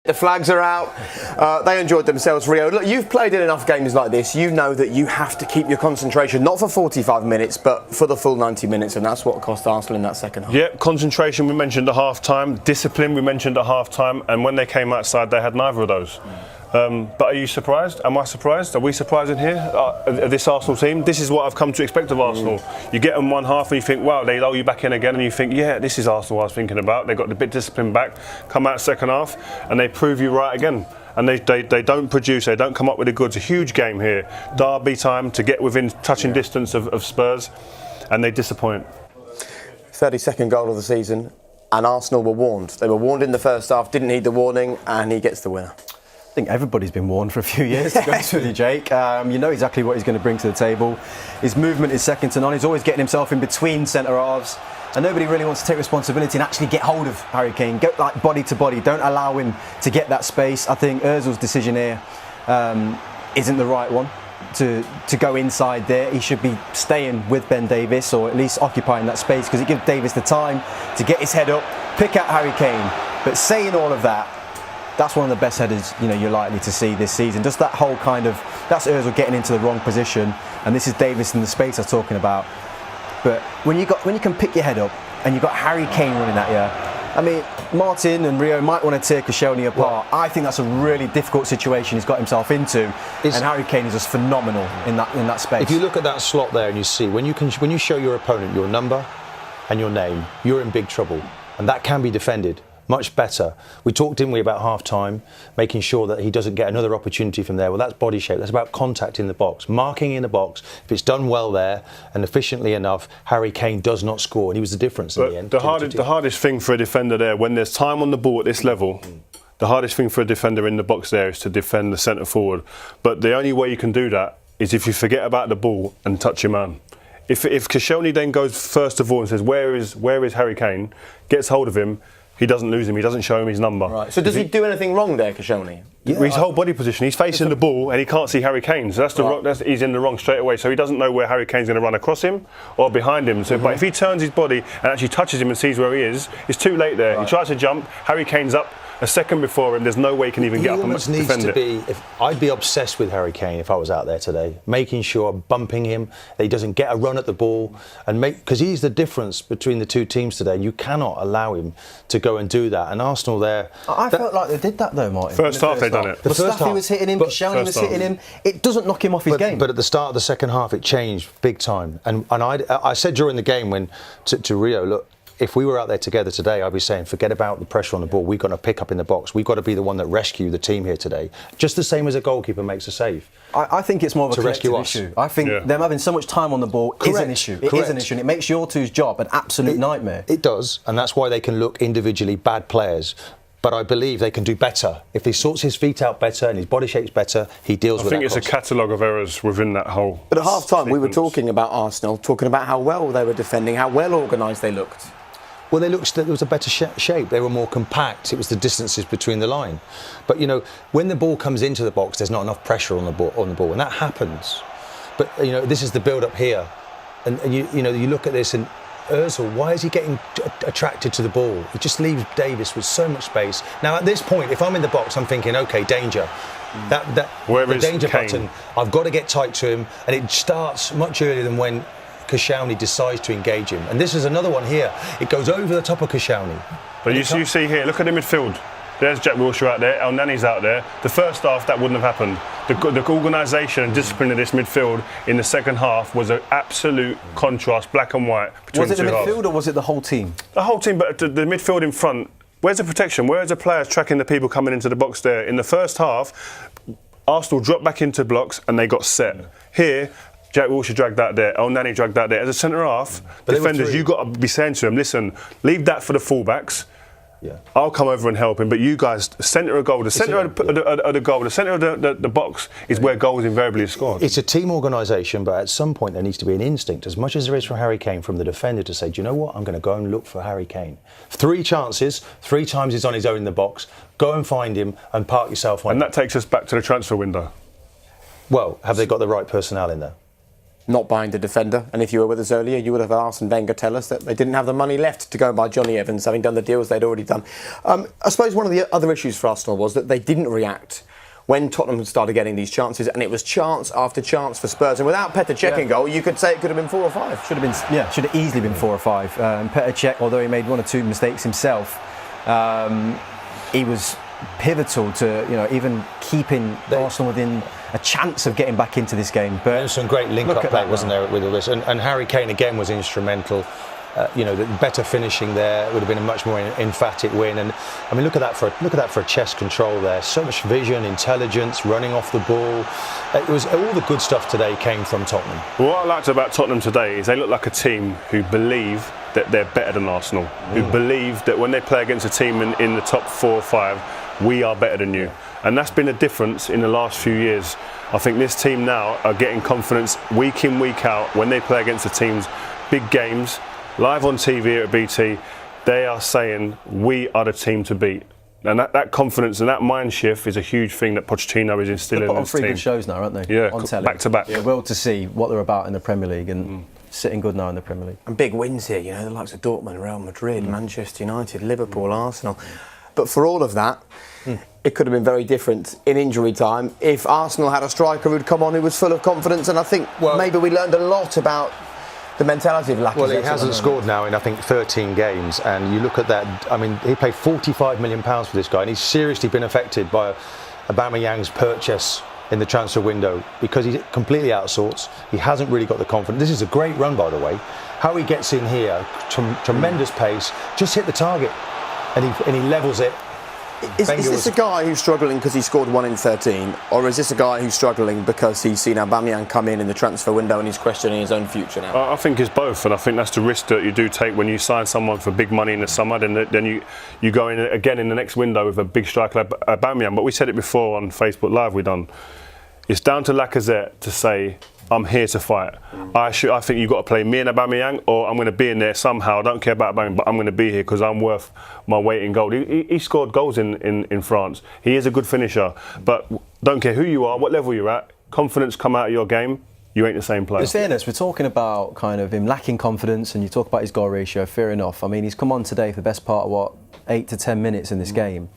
The flags are out. They enjoyed themselves, Rio. Look, you've played in enough games like this. You know that you have to keep your concentration, not for 45 minutes, but for the full 90 minutes, and that's what cost Arsenal in that second half. Yeah, concentration we mentioned at half-time, discipline we mentioned at half-time, and when they came outside they had neither of those. But are you surprised? Am I surprised? Are we surprised in here, this Arsenal team? This is what I've come to expect of Arsenal. You get them one half and you think, wow, they lull you back in again, and you think, yeah, this is Arsenal I was thinking about. They got the bit discipline back, come out second half, and they prove you right again. And they don't produce, they don't come up with the goods. A huge game here. Derby time to get within touching distance of Spurs, and they disappoint. 32nd goal of the season, and Arsenal were warned. They were warned in the first half, didn't heed the warning, and he gets the winner. I think everybody's been warned for a few years, to be honest with you, Jake. You know exactly what he's going to bring to the table. His movement is second to none. He's always getting himself in between centre-halves. And nobody really wants to take responsibility and actually get hold of Harry Kane. Go like body to body. Don't allow him to get that space. I think Ozil's decision here isn't the right one to go inside there. He should be staying with Ben Davies, or at least occupying that space, because it gives Davies the time to get his head up, pick out Harry Kane. But saying all of that, that's one of the best headers you're likely to see this season. Just that whole kind of, that's Ozil getting into the wrong position, and this is Davies in the space I was talking about. But when you can pick your head up and you've got Harry Kane running at you, I mean, Martin and Rio might want to tear Koscielny apart. I think that's a really difficult situation he's got himself into, and Harry Kane is just phenomenal in that space. If you look at that slot there and you see when you show your opponent your number and your name, you're in big trouble, and that can be defended much better. We talked, didn't we, about half-time, making sure that he doesn't get another opportunity from there. Well, that's body shape. That's about contact in the box, marking in the box. If it's done well there and efficiently enough, Harry Kane does not score, and he was the difference in the end. The hardest thing for a defender there, when there's time on the ball at this level, the hardest thing for a defender in the box there is to defend the centre forward. But the only way you can do that is if you forget about the ball and touch your man. If Koscielny then goes first of all and says, where is Harry Kane, gets hold of him, he doesn't lose him, he doesn't show him his number. Right. So does he do anything wrong there, Koscielny? Yeah, his whole body position, he's facing the ball and he can't see Harry Kane, so he's in the wrong straight away. So he doesn't know where Harry Kane's going to run across him or behind him. So, but if he turns his body and actually touches him and sees where he is, it's too late there. Right. He tries to jump, Harry Kane's up a second before him, there's no way he can even get up and defend it. I'd be obsessed with Harry Kane if I was out there today, making sure, bumping him, that he doesn't get a run at the ball, and because he's the difference between the two teams today. You cannot allow him to go and do that. And Arsenal there, I felt like they did that though, Martin. First half they done it. Mustafi was hitting him, Koscielny was hitting him. It doesn't knock him off his game. But at the start of the second half, it changed big time. And I said during the game to Rio, look, if we were out there together today, I'd be saying, forget about the pressure on the ball. We've got to pick up in the box. We've got to be the one that rescue the team here today. Just the same as a goalkeeper makes a save. I think it's more of a collective issue. I think them having so much time on the ball is an issue. It is an issue, and it makes your two's job an absolute nightmare. It does, and that's why they can look individually bad players. But I believe they can do better. If he sorts his feet out better and his body shape's better, he deals with that. I think it's a catalogue of errors within that whole. But at half-time, we were talking about Arsenal, talking about how well they were defending, how well organised they looked. Well, there was a better shape. They were more compact. It was the distances between the line. But when the ball comes into the box, there's not enough pressure on the ball, and that happens. But this is the build-up here, and you look at this and Ozil, why is he getting attracted to the ball? He just leaves Davies with so much space. Now at this point, if I'm in the box, I'm thinking, okay, danger. The danger button. I've got to get tight to him, and it starts much earlier than when Koscielny decides to engage him. And this is another one here. It goes over the top of Koscielny. But you see here, look at the midfield. There's Jack Wilshere out there, El Nani's out there. The first half, that wouldn't have happened. The organisation and discipline of this midfield in the second half was an absolute contrast, black and white, between the two halves. Was it the midfield or was it the whole team? The whole team, but the midfield in front, where's the protection? Where's the players tracking the people coming into the box there? In the first half, Arsenal dropped back into blocks and they got set. Here, Jack Wilshere dragged that there, El Nani dragged that there. As a centre-half, defenders, you've got to be saying to them, listen, leave that for the full-backs. Yeah. I'll come over and help him, but you guys, centre of goal, the centre of the goal, the centre of the box is where goals invariably are scored. It's a team organisation, but at some point there needs to be an instinct, as much as there is from Harry Kane, from the defender to say, do you know what, I'm going to go and look for Harry Kane. 3 chances, 3 times he's on his own in the box, go and find him and park yourself on. And that takes us back to the transfer window. Well, have they got the right personnel in there? not buying the defender. And if you were with us earlier, you would have asked Wenger tell us that they didn't have the money left to go and buy Johnny Evans, having done the deals they'd already done. I suppose one of the other issues for Arsenal was that they didn't react when Tottenham started getting these chances, and it was chance after chance for Spurs. And without Petr Cech in goal, you could say it could have been 4 or 5. Should have easily been 4 or 5. Petr Cech, although he made 1 or 2 mistakes himself, he was pivotal to even keeping Arsenal within a chance of getting back into this game. But there was some great link-up play, wasn't there, with all this? And Harry Kane again was instrumental. The better finishing there would have been a much more emphatic win. And I mean, look at that for a chest control there. So much vision, intelligence, running off the ball. It was all the good stuff today came from Tottenham. Well, what I liked about Tottenham today is they look like a team who believe that they're better than Arsenal, who believe that when they play against a team in the top 4 or 5, we are better than you. And that's been a difference in the last few years. I think this team now are getting confidence week in, week out when they play against the teams, big games, live on TV at BT. They are saying we are the team to beat. And that confidence and that mind shift is a huge thing that Pochettino is instilling in his team. They've put on 3 good shows now, aren't they? Yeah, on telly. back to back. Yeah, well to see what they're about in the Premier League and sitting good now in the Premier League. And big wins here, the likes of Dortmund, Real Madrid, Manchester United, Liverpool, Arsenal. But for all of that, it could have been very different in injury time if Arsenal had a striker who'd come on who was full of confidence. And I think maybe we learned a lot about the mentality of Lacazette. Well, he hasn't scored now in, I think, 13 games. And you look at that, I mean, he paid £45 million for this guy, and he's seriously been affected by Aubameyang's purchase in the transfer window because he's completely out of sorts. He hasn't really got the confidence. This is a great run, by the way. How he gets in here, tremendous pace, just hit the target, and he levels it. Is this a guy who's struggling because he scored 1 in 13, or is this a guy who's struggling because he's seen Aubameyang come in the transfer window and he's questioning his own future now? I think it's both, and I think that's the risk that you do take when you sign someone for big money in the summer. Then you go in again in the next window with a big striker like Aubameyang. But we said it before on Facebook Live. It's down to Lacazette to say, I'm here to fight. I think you've got to play me and Aubameyang, or I'm going to be in there somehow. I don't care about Aubameyang, but I'm going to be here because I'm worth my weight in gold. He scored goals in France. He is a good finisher, but don't care who you are, what level you're at, confidence come out of your game, you ain't the same player. In fairness, we're talking about kind of him lacking confidence, and you talk about his goal ratio, fair enough. I mean, he's come on today for the best part of 8 to 10 minutes in this game.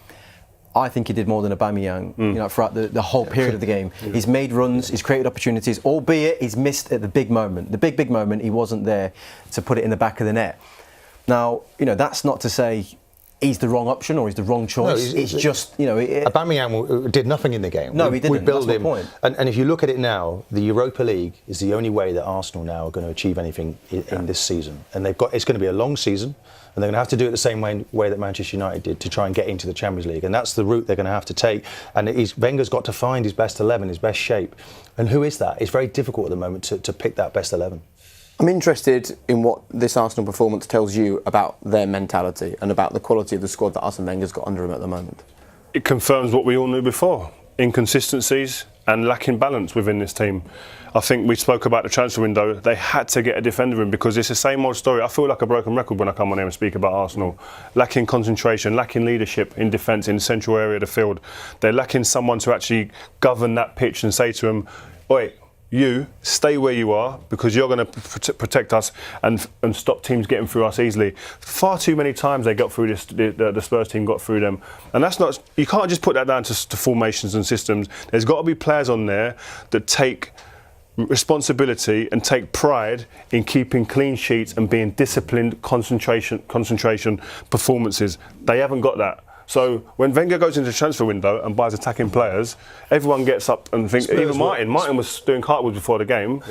I think he did more than Aubameyang, throughout the whole period of the game. He's made runs, he's created opportunities, albeit he's missed at the big moment. The big moment, he wasn't there to put it in the back of the net. Now, that's not to say he's the wrong option or he's the wrong choice. No, it's just, Aubameyang did nothing in the game. No, he didn't. We built That's him. my point. And if you look at it now, the Europa League is the only way that Arsenal now are going to achieve anything in this season. And it's going to be a long season. And they're going to have to do it the same way that Manchester United did to try and get into the Champions League. And that's the route they're going to have to take. And Wenger's got to find his best 11, his best shape. And who is that? It's very difficult at the moment to pick that best 11. I'm interested in what this Arsenal performance tells you about their mentality and about the quality of the squad that Arsene Wenger's got under him at the moment. It confirms what we all knew before. Inconsistencies and lacking balance within this team. I think we spoke about the transfer window. They had to get a defender in because it's the same old story. I feel like a broken record when I come on here and speak about Arsenal. Lacking concentration, lacking leadership in defence in the central area of the field. They're lacking someone to actually govern that pitch and say to them, "Oi, you stay where you are because you're going to protect us and stop teams getting through us easily." Far too many times they got through this. The Spurs team got through them, and that's not. You can't just put that down to formations and systems. There's got to be players on there that take responsibility and take pride in keeping clean sheets and being disciplined concentration performances. They haven't got that. So when Wenger goes into the transfer window and buys attacking players, everyone gets up and thinks. Even Martin was doing cartwheels before the game,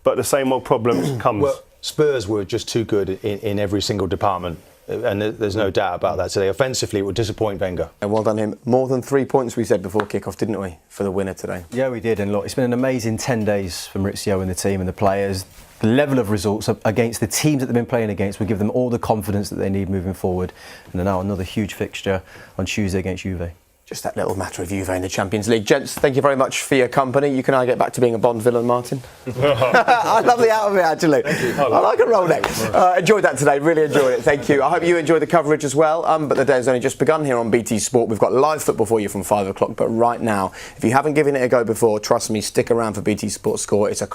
but the same old problems comes. Well, Spurs were just too good in every single department. And there's no doubt about that today. Offensively, it would disappoint Wenger. And well done him. More than 3 points we said before kick-off, didn't we, for the winner today? Yeah, we did. And look, it's been an amazing 10 days for Maurizio and the team and the players. The level of results against the teams that they've been playing against will give them all the confidence that they need moving forward. And now another huge fixture on Tuesday against Juve. Just that little matter of Juve in the Champions League. Gents, thank you very much for your company. You can now get back to being a Bond villain, Martin. I love the out of it, actually. I like a Rolex. Enjoyed that today, really enjoyed it. Thank you. I hope you enjoyed the coverage as well. But the day has only just begun here on BT Sport. We've got live football for you from 5 o'clock. But right now, if you haven't given it a go before, trust me, stick around for BT Sport Score. It's a